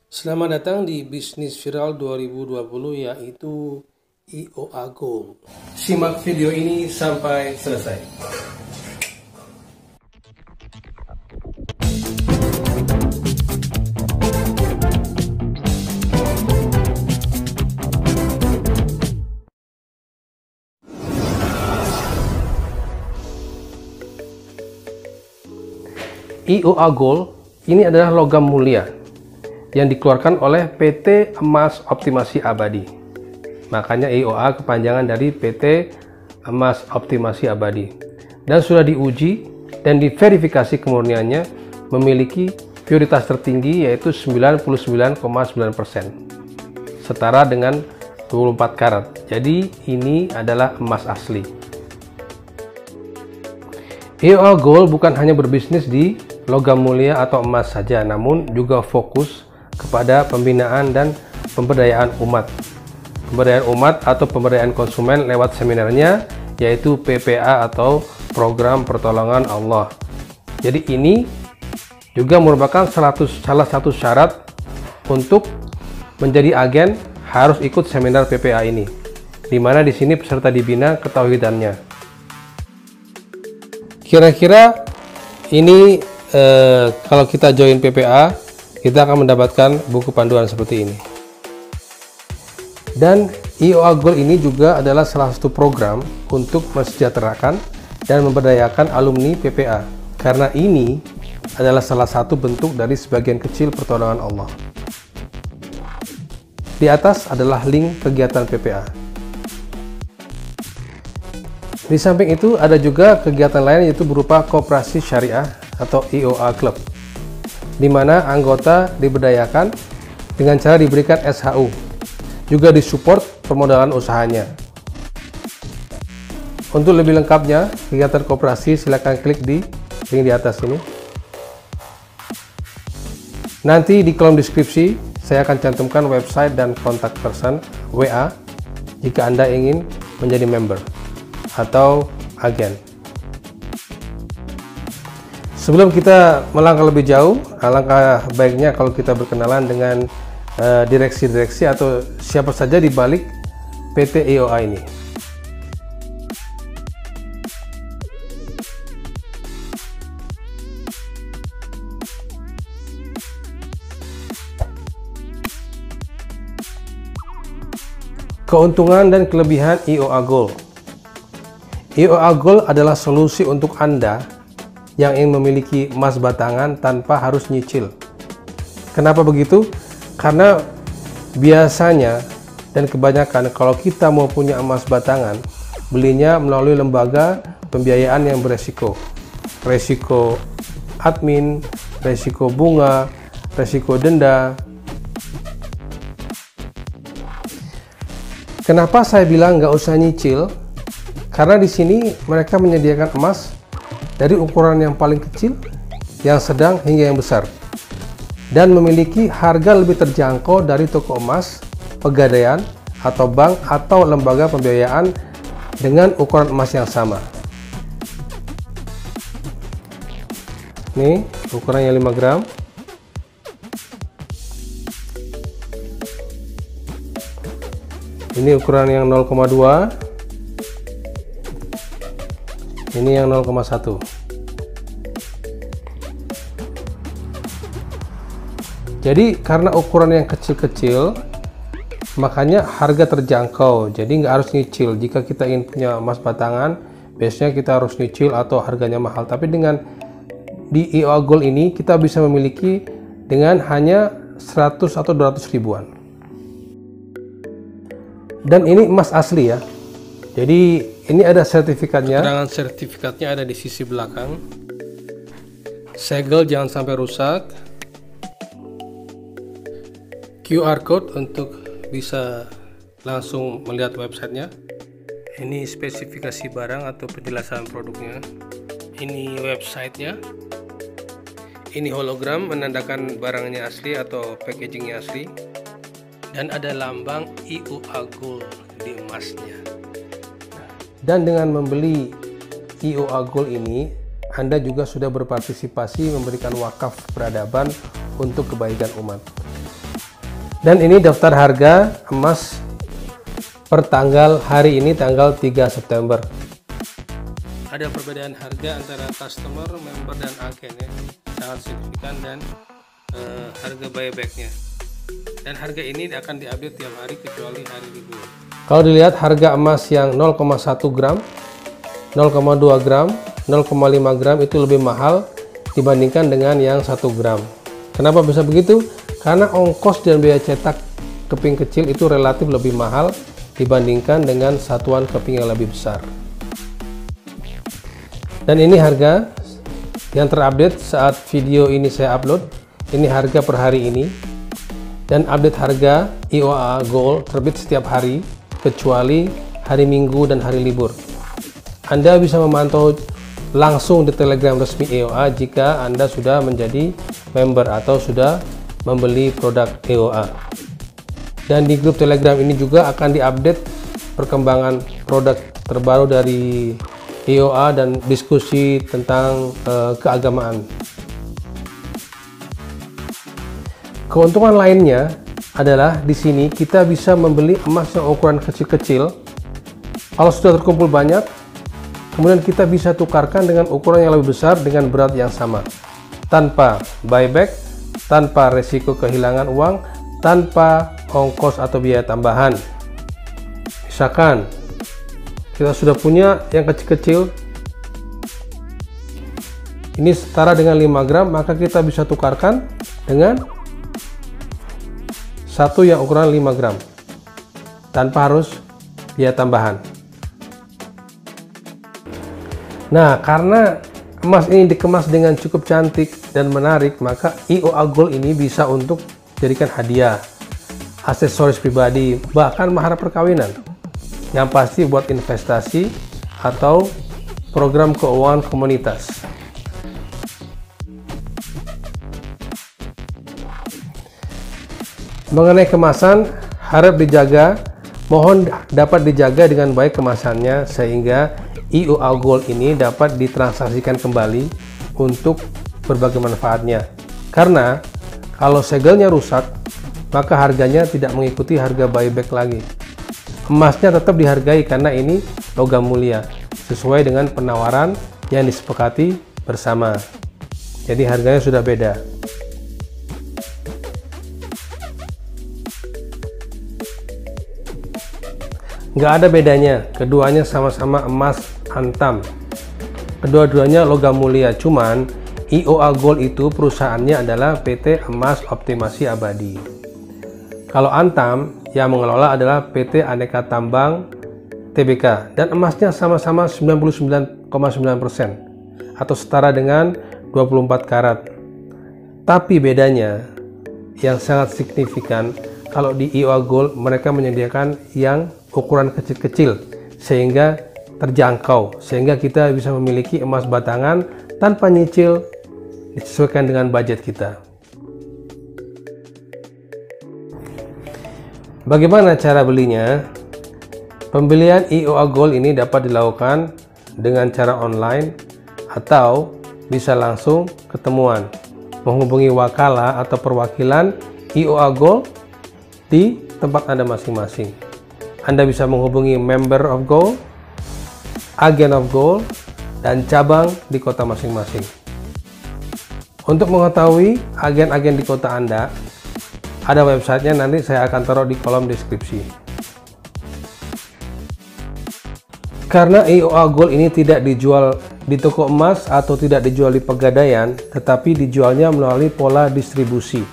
Selamat datang di Bisnis Viral 2020, yaitu IOA Gold. Simak video ini sampai selesai. IOA Gold ini adalah logam mulia yang dikeluarkan oleh PT Emas Optimasi Abadi. Makanya IOA kepanjangan dari PT Emas Optimasi Abadi. Dan sudah diuji dan diverifikasi kemurniannya memiliki puritas tertinggi, yaitu 99,9%. Setara dengan 24 karat. Jadi ini adalah emas asli. IOA Gold bukan hanya berbisnis di logam mulia atau emas saja, namun juga fokus kepada pembinaan dan pemberdayaan umat. Pemberdayaan umat atau pemberdayaan konsumen lewat seminarnya, yaitu PPA atau Program Pertolongan Allah. Jadi ini juga merupakan salah satu syarat untuk menjadi agen, harus ikut seminar PPA ini, di mana di sini peserta dibina ketauhidannya. Kira-kira ini kalau kita join PPA, kita akan mendapatkan buku panduan seperti ini. Dan IOA Gold ini juga adalah salah satu program untuk mensejahterakan dan memberdayakan alumni PPA, karena ini adalah salah satu bentuk dari sebagian kecil pertolongan Allah. Di atas adalah link kegiatan PPA. Di samping itu ada juga kegiatan lain, yaitu berupa koperasi syariah atau IOA Club, di mana anggota diberdayakan dengan cara diberikan SHU, juga disupport permodalan usahanya. Untuk lebih lengkapnya kegiatan koperasi, silakan klik di link di atas ini. Nanti di kolom deskripsi saya akan cantumkan website dan kontak person WA jika Anda ingin menjadi member atau agen. Sebelum kita melangkah lebih jauh, alangkah baiknya kalau kita berkenalan dengan direksi-direksi atau siapa saja di balik PT IOA ini. Keuntungan dan kelebihan IOA Gold. IOA Gold adalah solusi untuk Anda yang ingin memiliki emas batangan tanpa harus nyicil. Kenapa begitu? Karena biasanya dan kebanyakan kalau kita mau punya emas batangan, belinya melalui lembaga pembiayaan yang beresiko. Resiko admin, resiko bunga, resiko denda. Kenapa saya bilang nggak usah nyicil? Karena di sini mereka menyediakan emas dari ukuran yang paling kecil, yang sedang hingga yang besar, dan memiliki harga lebih terjangkau dari toko emas, pegadaian, atau bank atau lembaga pembiayaan dengan ukuran emas yang sama. Nih ukurannya 5 gram. Ini ukuran yang 0,2. Ini yang 0,1. Jadi karena ukuran yang kecil-kecil, makanya harga terjangkau. Jadi nggak harus nyicil. Jika kita ingin punya emas batangan, biasanya kita harus nyicil atau harganya mahal. Tapi dengan di IOA Gold ini, kita bisa memiliki dengan hanya 100 atau 200 ribuan. Dan ini emas asli ya. Jadi ini ada sertifikatnya. Keterangan sertifikatnya ada di sisi belakang. Segel jangan sampai rusak. QR code untuk bisa langsung melihat websitenya. Ini spesifikasi barang atau penjelasan produknya. Ini websitenya. Ini hologram menandakan barangnya asli atau packagingnya asli. Dan ada lambang IOA Gold di emasnya. Dan dengan membeli IOA Gold ini, Anda juga sudah berpartisipasi memberikan wakaf peradaban untuk kebaikan umat. Dan ini daftar harga emas per tanggal hari ini, tanggal 3 September. Ada perbedaan harga antara customer, member, dan agen ya, sangat signifikan, dan harga buybacknya. Dan harga ini akan diupdate tiap hari kecuali hari libur. Kalau dilihat harga emas yang 0,1 gram, 0,2 gram, 0,5 gram itu lebih mahal dibandingkan dengan yang 1 gram. Kenapa bisa begitu? Karena ongkos dan biaya cetak keping kecil itu relatif lebih mahal dibandingkan dengan satuan keping yang lebih besar. Dan ini harga yang terupdate saat video ini saya upload. Ini harga per hari ini. Dan update harga IOA Gold terbit setiap hari kecuali hari Minggu dan hari libur. Anda bisa memantau langsung di Telegram resmi EOA jika Anda sudah menjadi member atau sudah membeli produk EOA. Dan di grup Telegram ini juga akan diupdate perkembangan produk terbaru dari EOA dan diskusi tentang keagamaan. Keuntungan lainnya adalah di sini kita bisa membeli emas yang ukuran kecil-kecil. Kalau sudah terkumpul banyak, kemudian kita bisa tukarkan dengan ukuran yang lebih besar dengan berat yang sama, tanpa buyback, tanpa resiko kehilangan uang, tanpa ongkos atau biaya tambahan. Misalkan kita sudah punya yang kecil-kecil, ini setara dengan 5 gram, maka kita bisa tukarkan dengan satu yang ukuran 5 gram tanpa harus biaya tambahan. Nah, karena emas ini dikemas dengan cukup cantik dan menarik, maka IOA Gold ini bisa untuk jadikan hadiah, aksesoris pribadi, bahkan mahar perkawinan. Yang pasti buat investasi atau program keuangan komunitas. Mengenai kemasan, harap dijaga, mohon dapat dijaga dengan baik kemasannya sehingga IOA Gold ini dapat ditransaksikan kembali untuk berbagai manfaatnya. Karena kalau segelnya rusak, maka harganya tidak mengikuti harga buyback lagi. Emasnya tetap dihargai karena ini logam mulia, sesuai dengan penawaran yang disepakati bersama. Jadi harganya sudah beda. Nggak ada bedanya, keduanya sama-sama emas antam. Kedua-duanya logam mulia, cuman IOA Gold itu perusahaannya adalah PT Emas Optimasi Abadi. Kalau antam yang mengelola adalah PT Aneka Tambang Tbk, dan emasnya sama-sama 99,9% atau setara dengan 24 karat. Tapi bedanya yang sangat signifikan, kalau di IOA Gold mereka menyediakan yang ukuran kecil-kecil sehingga terjangkau, sehingga kita bisa memiliki emas batangan tanpa nyicil, disesuaikan dengan budget kita. Bagaimana cara belinya? Pembelian IOA Gold ini dapat dilakukan dengan cara online atau bisa langsung ketemuan, menghubungi wakala atau perwakilan IOA Gold di tempat Anda masing-masing. Anda bisa menghubungi member of gold, agen of gold, dan cabang di kota masing-masing. Untuk mengetahui agen-agen di kota Anda, ada websitenya, nanti saya akan taruh di kolom deskripsi. Karena IOA Gold ini tidak dijual di toko emas atau tidak dijual di pegadaian, tetapi dijualnya melalui pola distribusi.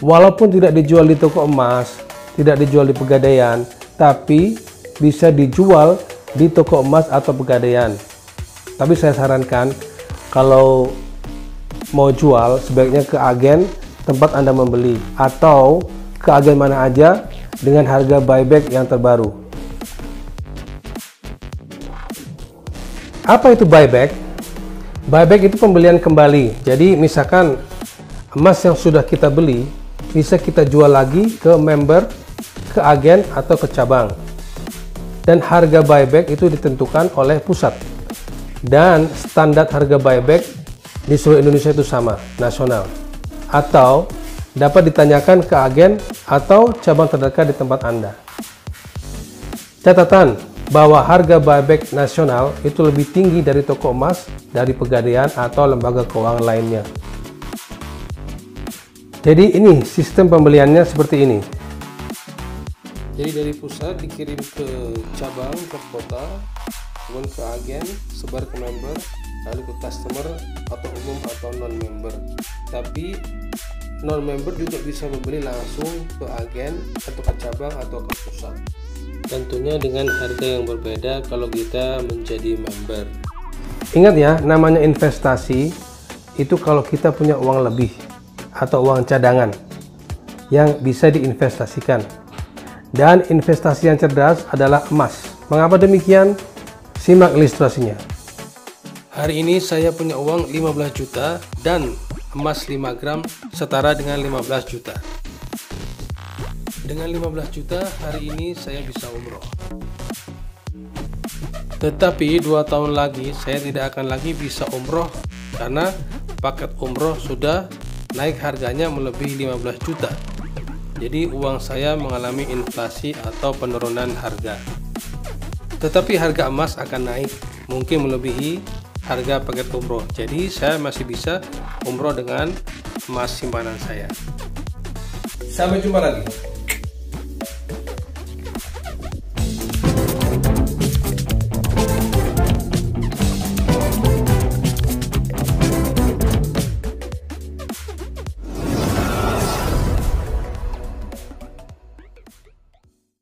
Walaupun tidak dijual di toko emas, tidak dijual di pegadaian, tapi bisa dijual di toko emas atau pegadaian. Tapi saya sarankan kalau mau jual sebaiknya ke agen tempat Anda membeli atau ke agen mana aja dengan harga buyback yang terbaru. Apa itu buyback? Buyback itu pembelian kembali. Jadi misalkan emas yang sudah kita beli bisa kita jual lagi ke member, ke agen atau ke cabang. Dan harga buyback itu ditentukan oleh pusat. Dan standar harga buyback di seluruh Indonesia itu sama, nasional. Atau dapat ditanyakan ke agen atau cabang terdekat di tempat Anda. Catatan bahwa harga buyback nasional itu lebih tinggi dari toko emas dari Pegadaian atau lembaga keuangan lainnya. Jadi ini sistem pembeliannya seperti ini. Jadi dari pusat dikirim ke cabang, ke kota, kemudian ke agen, sebar ke member, lalu ke customer atau umum atau non-member. Tapi non-member juga bisa membeli langsung ke agen atau ke cabang atau ke pusat. Tentunya dengan harga yang berbeda kalau kita menjadi member. Ingat ya, namanya investasi itu kalau kita punya uang lebih atau uang cadangan yang bisa diinvestasikan. Dan investasi yang cerdas adalah emas. Mengapa demikian? Simak ilustrasinya. Hari ini saya punya uang 15 juta dan emas 5 gram setara dengan 15 juta. Dengan 15 juta hari ini saya bisa umroh. Tetapi 2 tahun lagi saya tidak akan lagi bisa umroh karena paket umroh sudah naik harganya melebihi 15 juta. Jadi uang saya mengalami inflasi atau penurunan harga. Tetapi harga emas akan naik, mungkin melebihi harga paket umroh. Jadi saya masih bisa umroh dengan emas simpanan saya. Sampai jumpa lagi.